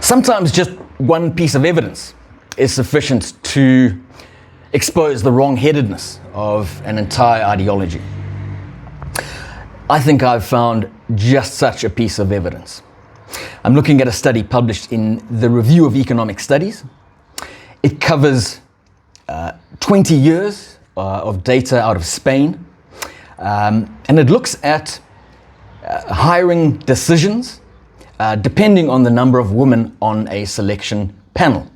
Sometimes just one piece of evidence is sufficient to expose the wrong-headedness of an entire ideology. I think I've found just such a piece of evidence. I'm looking at a study published in the Review of Economic Studies. It covers 20 years of data out of Spain, and it looks at hiring decisions depending on the number of women on a selection panel.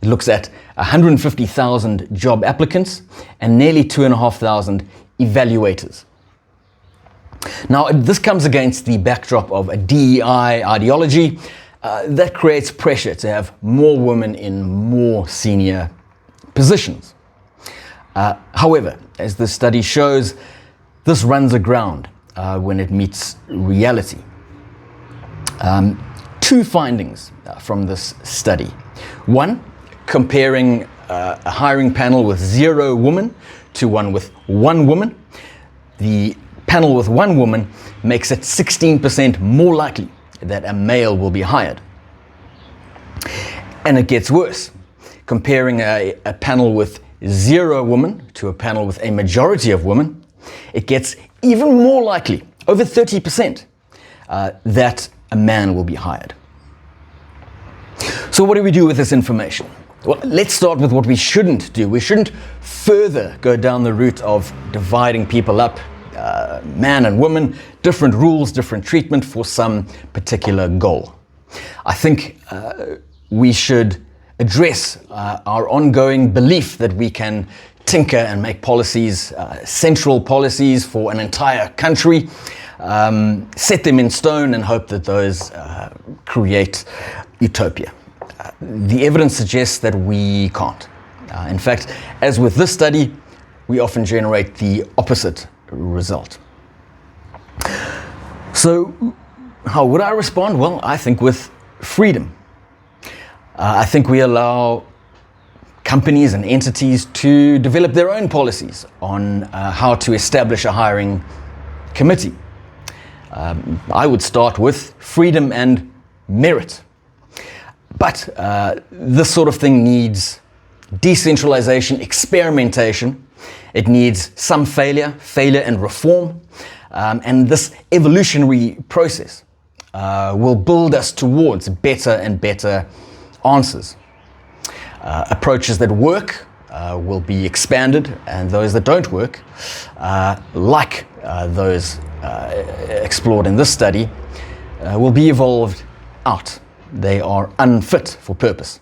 It looks at 150,000 job applicants and nearly 2,500 evaluators. Now, this comes against the backdrop of a DEI ideology that creates pressure to have more women in more senior positions. However, as the study shows, this runs aground when it meets reality. Two findings from this study. One, comparing a hiring panel with 0 women to one with 1 woman. The panel with 1 woman makes it 16% more likely that a male will be hired. And it gets worse. Comparing a panel with 0 women to a panel with a majority of women, it gets even more likely, over 30%, that a man will be hired. So what do we do with this information? Well, let's start with what we shouldn't do. We shouldn't further go down the route of dividing people up, man and woman, different rules, different treatment for some particular goal. I think we should address our ongoing belief that we can tinker and make policies, central policies for an entire country, set them in stone and hope that those create utopia. The evidence suggests that we can't. In fact, as with this study, we often generate the opposite result. So, how would I respond? Well, I think with freedom. I think we allow companies and entities to develop their own policies on how to establish a hiring committee. I would start with freedom and merit. But this sort of thing needs decentralization, experimentation. It needs some failure and reform. And this evolutionary process will build us towards better and better answers. Approaches that work will be expanded, and those that don't work, like those explored in this study, will be evolved out. They are unfit for purpose.